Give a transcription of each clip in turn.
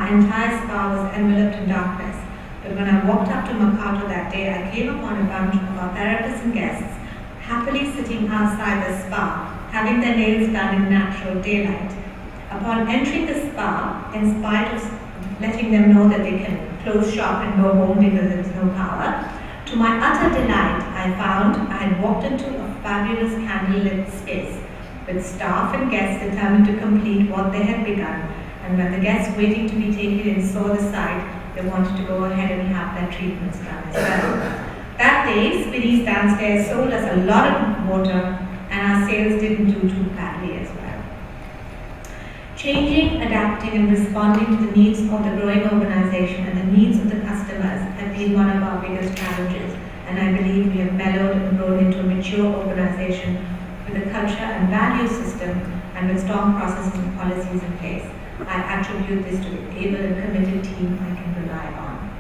our entire spa was enveloped in darkness. But when I walked up to Mercato that day, I came upon a bunch of our therapists and guests happily sitting outside the spa, having their nails done in natural daylight. Upon entering the spa, in spite of letting them know that they can close shop and go home because there's no power, to my utter delight, I found I had walked into a fabulous candlelit space with staff and guests determined to complete what they had begun. And when the guests waiting to be taken in saw the sight, they wanted to go ahead and have their treatments done as well. That day, Spiddy's downstairs sold us a lot of water, and our sales didn't do too badly as well. Changing, adapting, and responding to the needs of the growing organization and the needs of the customers have been one of our biggest challenges, and I believe we have mellowed and grown into a mature organization with a culture and value system and with strong processes and policies in place. I attribute this to the able and committed team I can rely on.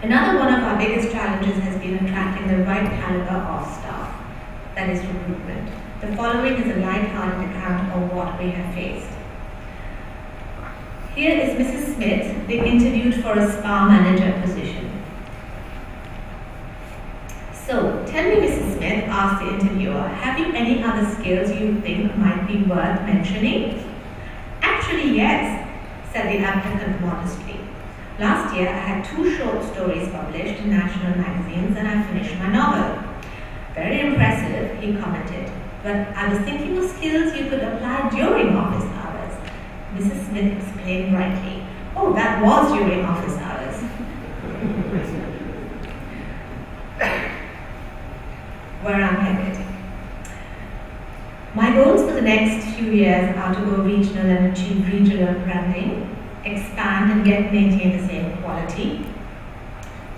Another one of our biggest challenges has been attracting the right caliber of staff, that is recruitment. The following is a light-hearted account of what we have faced. Here is Mrs. Smith being interviewed for a spa manager position. So, tell me, Mrs. Smith, asked the interviewer, have you any other skills you think might be worth mentioning? Actually, yes, said the applicant modestly. Last year, I had 2 short stories published in national magazines and I finished my novel. Very impressive, he commented, but I was thinking of skills you could apply during office hours. Mrs. Smith explained brightly, oh, that was during office hours. Where I'm headed. My goals for the next few years are to go regional and achieve regional branding, expand and maintain the same quality,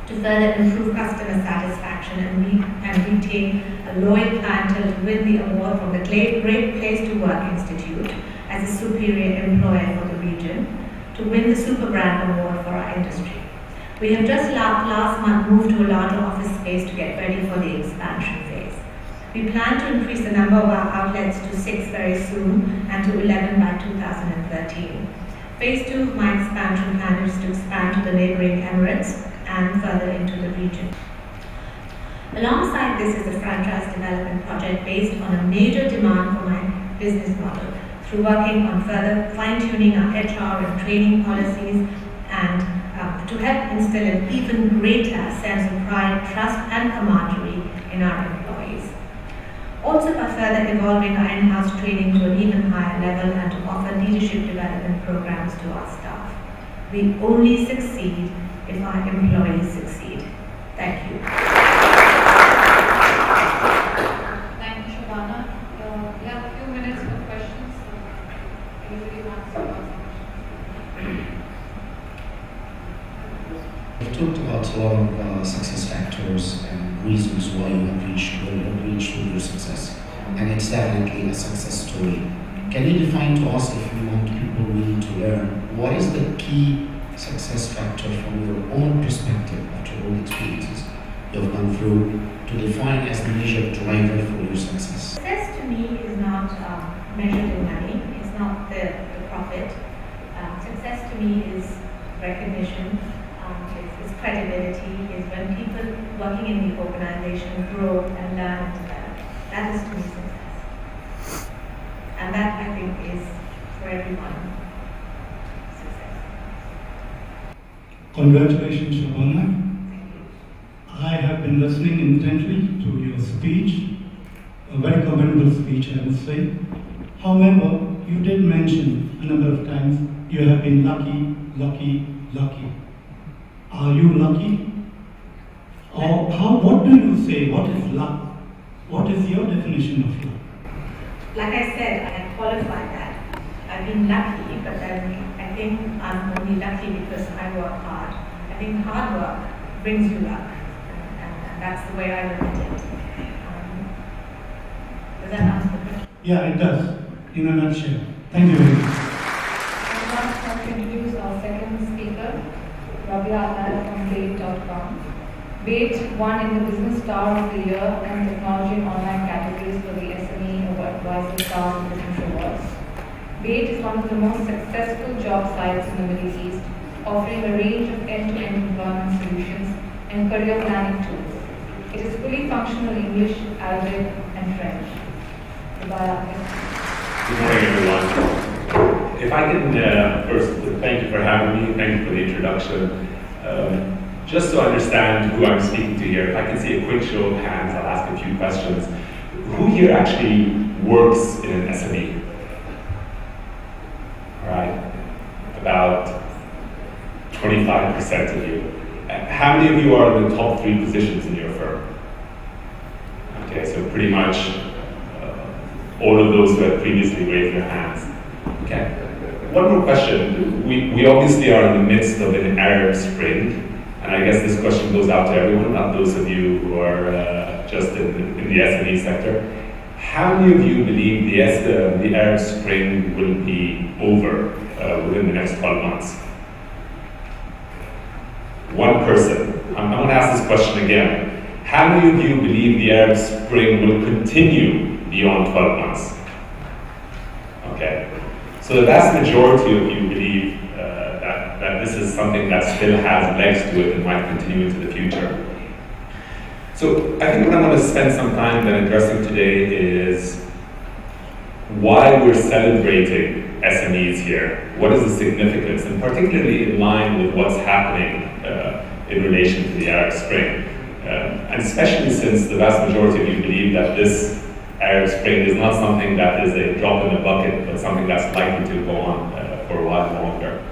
to further improve customer satisfaction and retain a loyal clientele to win the award from the Great Place to Work Institute as a superior employer for the region, to win the Super Brand Award for our industry. We have just last month moved to a larger office space to get ready for the expansion phase. We plan to increase the number of our outlets to 6 very soon and to 11 by 2013. Phase 2 of my expansion plan is to expand to the neighboring Emirates and further into the region. Alongside this is a franchise development project based on a major demand for my business model through working on further fine-tuning our HR and training policies and to help instill an even greater sense of pride, trust and camaraderie in our employees. Also by further evolving our in-house training to an even higher level and to offer leadership development programs to our staff. We only succeed if our employees succeed. Thank you. Thank you, Shabana. We have a few minutes for questions. Anybody wants to ask questions? You've talked about a lot of success factors and reasons why you have reached where you have reached with your success. And it's definitely a success story. Can you define to us, if you want people really to learn, what is the key success factor from your own perspective after all the experiences you have gone through to define as the major driver for your success? Success to me is not measured in money. It's not the profit. Success to me is recognition. It's credibility, is when people working in the organization grow and learn and develop. That is to me success. And that I think is for everyone success. Congratulations, Shabana. I have been listening intently to your speech, a very commendable speech, I must say. However, you did mention a number of times you have been lucky, lucky, lucky. Are you lucky? Or what do you say? What is luck? What is your definition of luck? Like I said, I had qualified that. I've been lucky, but then I think I'm only lucky because I work hard. I think hard work brings you luck, and that's the way I look at it. Does that answer the question? Yeah, it does, in a nutshell. Thank you very much. I would like to introduce our second speaker, Rabia from Bait.com. Bait won in the Business Star of the Year and Technology and Online categories for the SME Advisor Stars and Business Awards. BAIT is one of the most successful job sites in the Middle East, offering a range of end-to-end employment solutions and career planning tools. It is fully functional English, Arabic, and French. Goodbye. Good morning, everyone. If I can first thank you for having me, thank you for the introduction. Just to understand who I'm speaking to here, if I can see a quick show of hands, I'll ask a few questions. Who here actually works in an SME? All right, about 25% of you. How many of you are in the top 3 positions in your firm? Okay, so pretty much all of those who have previously raised their hands. Okay. One more question. We obviously are in the midst of an Arab Spring, and I guess this question goes out to everyone, not those of you who are just in the SME sector. How many of you believe the Arab Spring will be over within the next 12 months? One person. I'm going to ask this question again. How many of you believe the Arab Spring will continue beyond 12 months? Okay. So the vast majority of you believe that this is something that still has legs to it and might continue into the future. So I think what I'm going to spend some time then addressing today is why we're celebrating SMEs here. What is the significance, and particularly in line with what's happening in relation to the Arab Spring. And especially since the vast majority of you believe that this Arab Spring is not something that is a drop in the bucket, but something that's likely to go on for a while longer.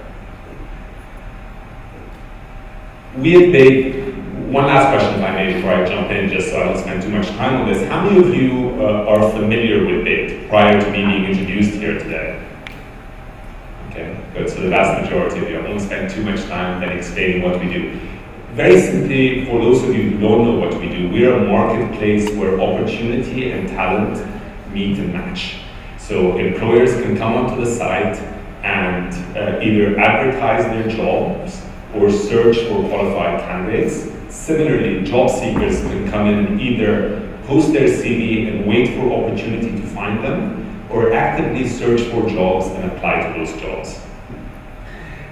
We at BAIT, one last question if I may before I jump in, just so I don't spend too much time on this. How many of you are familiar with BAIT prior to me being introduced here today? Okay, good, so the vast majority of you. I won't spend too much time then explaining what we do. Very simply, for those of you who don't know what we do, we're a marketplace where opportunity and talent meet and match. So employers can come onto the site and either advertise their jobs or search for qualified candidates. Similarly, job seekers can come in and either post their CV and wait for opportunity to find them, or actively search for jobs and apply to those jobs.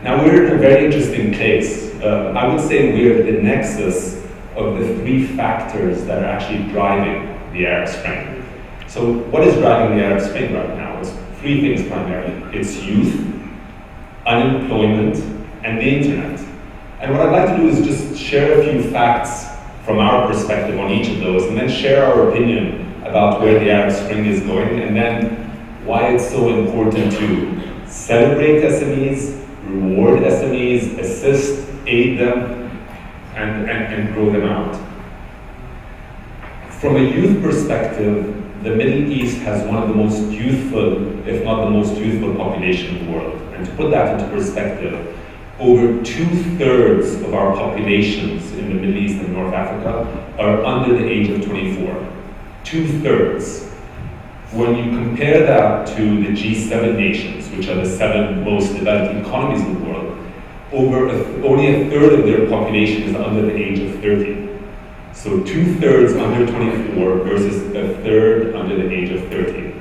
Now we're in a very interesting place. I would say we're at the nexus of the 3 factors that are actually driving the Arab Spring. So what is driving the Arab Spring right now? It's 3 things primarily. It's youth, unemployment, and the internet. And what I'd like to do is just share a few facts from our perspective on each of those, and then share our opinion about where the Arab Spring is going, and then why it's so important to celebrate SMEs, reward SMEs, assist, aid them, and grow them out. From a youth perspective, the Middle East has one of the most youthful, if not the most youthful population in the world. And to put that into perspective, over 2/3 of our populations in the Middle East and North Africa are under the age of 24. 2/3. When you compare that to the G7 nations, which are the 7 most developed economies in the world, only a third of their population is under the age of 30. So 2/3 under 24 versus a third under the age of 30.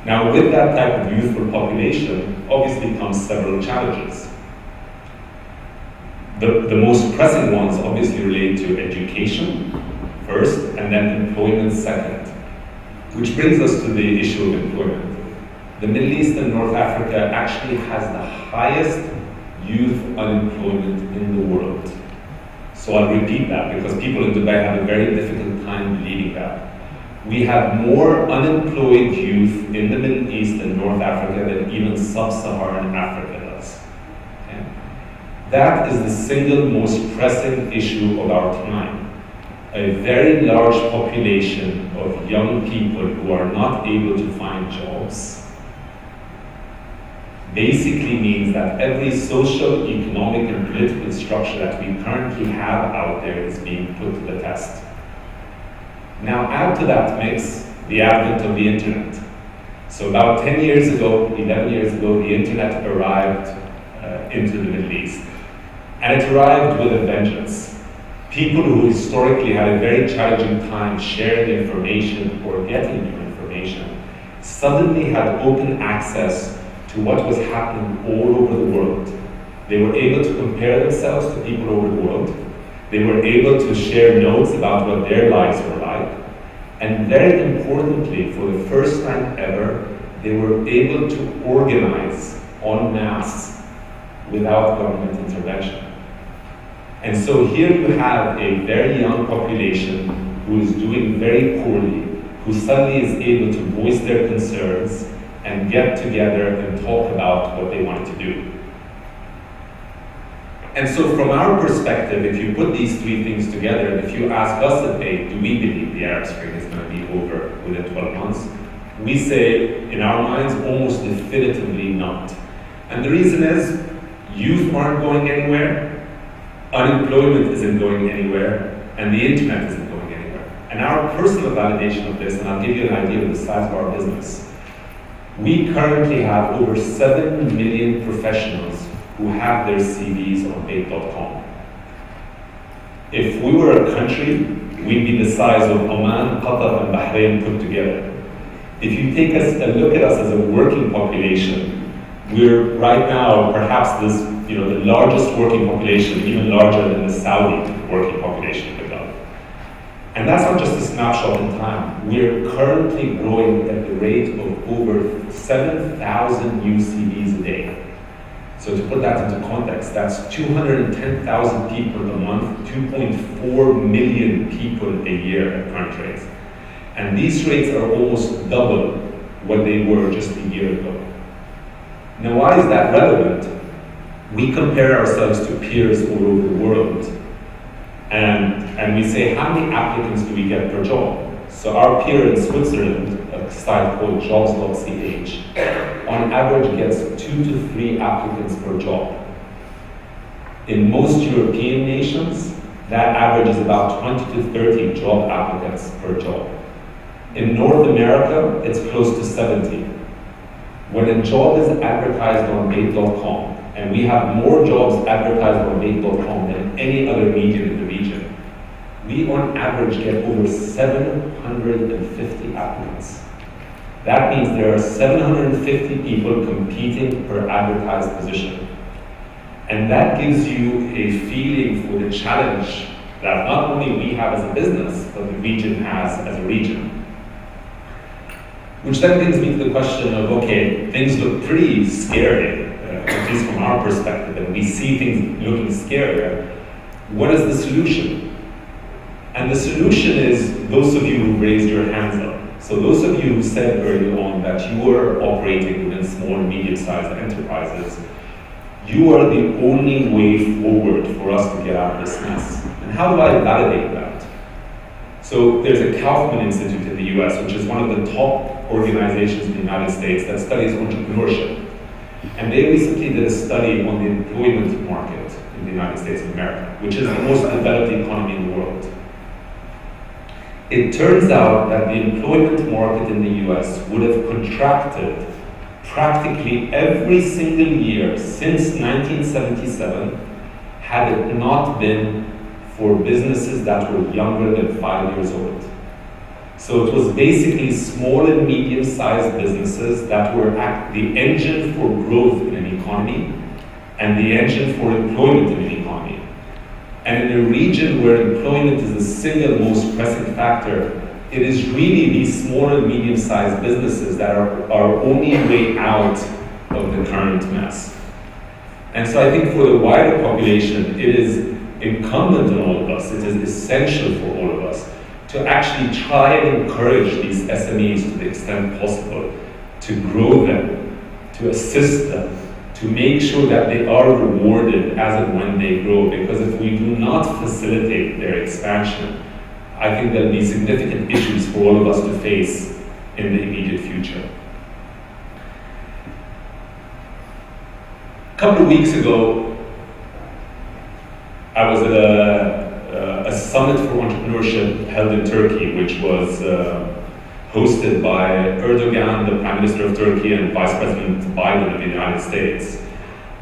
Now with that type of youthful population, obviously comes several challenges. The most pressing ones obviously relate to education first, and then employment second. Which brings us to the issue of employment. The Middle East and North Africa actually has the highest youth unemployment in the world. So I'll repeat that because people in Dubai have a very difficult time believing that. We have more unemployed youth in the Middle East and North Africa than even sub-Saharan Africa does. Okay? That is the single most pressing issue of our time. A very large population of young people who are not able to find jobs basically means that every social, economic, and political structure that we currently have out there is being put to the test. Now add to that mix the advent of the internet. So about 10 years ago, 11 years ago, the internet arrived into the Middle East. And it arrived with a vengeance. People who historically had a very challenging time sharing information or getting new information suddenly had open access to what was happening all over the world. They were able to compare themselves to people over the world. They were able to share notes about what their lives were like. And very importantly, for the first time ever, they were able to organize en masse without government intervention. And so here you have a very young population who is doing very poorly, who suddenly is able to voice their concerns and get together and talk about what they wanted to do. And so from our perspective, if you put these three things together, and if you ask us at BAIT, do we believe the Arab Spring is going to be over within 12 months? We say, in our minds, almost definitively not. And the reason is, youth aren't going anywhere, unemployment isn't going anywhere, and the internet isn't going anywhere. And our personal validation of this, and I'll give you an idea of the size of our business, we currently have over 7 million professionals who have their CVs on BAIT.com. If we were a country, we'd be the size of Oman, Qatar, and Bahrain put together. If you take a look at us as a working population, we're right now perhaps the largest working population, even larger than the Saudi working population of the Gulf. And that's not just a snapshot in time. We're currently growing at the rate of over 7,000 new CVs a day. So to put that into context, that's 210,000 people a month, 2.4 million people a year at current rates. And these rates are almost double what they were just a year ago. Now, why is that relevant? We compare ourselves to peers all over the world, and we say, how many applicants do we get per job? So our peer in Switzerland, a site called jobs.ch, on average gets 2 to 3 applicants per job. In most European nations, that average is about 20 to 30 job applicants per job. In North America, it's close to 70. When a job is advertised on BAIT.com, and we have more jobs advertised on BAIT.com than any other medium in the region, we on average get over 750 applicants. That means there are 750 people competing per advertised position. And that gives you a feeling for the challenge that not only we have as a business, but the region has as a region. Which then brings me to the question of, okay, things look pretty scary, at least from our perspective, and we see things looking scarier. What is the solution? And the solution is those of you who raised your hands up. So those of you who said early on that you are operating within small and medium-sized enterprises, you are the only way forward for us to get out of this mess. And how do I validate that? So there's a Kaufman Institute in the US, which is one of the top organizations in the United States that studies entrepreneurship. And they recently did a study on the employment market in the United States of America, which is the most developed economy in the world. It turns out that the employment market in the US would have contracted practically every single year since 1977 had it not been for businesses that were younger than 5 years old. So it was basically small and medium-sized businesses that were the engine for growth in an economy and the engine for employment in an economy. And in a region where employment is the single most pressing factor, it is really these small and medium-sized businesses that are our only way out of the current mess. And so I think for the wider population, it is incumbent on all of us, it is essential for all of us to actually try and encourage these SMEs to the extent possible, to grow them, to assist them, to make sure that they are rewarded as and when they grow, because if we do not facilitate their expansion, I think there'll be significant issues for all of us to face in the immediate future. A couple of weeks ago, I was at a summit for entrepreneurship held in Turkey, which was hosted by Erdogan, the Prime Minister of Turkey, and Vice President Biden of the United States.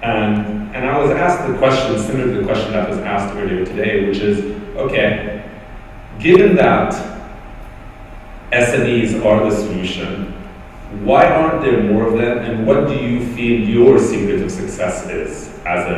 And I was asked the question, similar to the question that was asked earlier today, which is, okay, given that SMEs are the solution, Why aren't there more of them, and what do you feel your secret of success is as a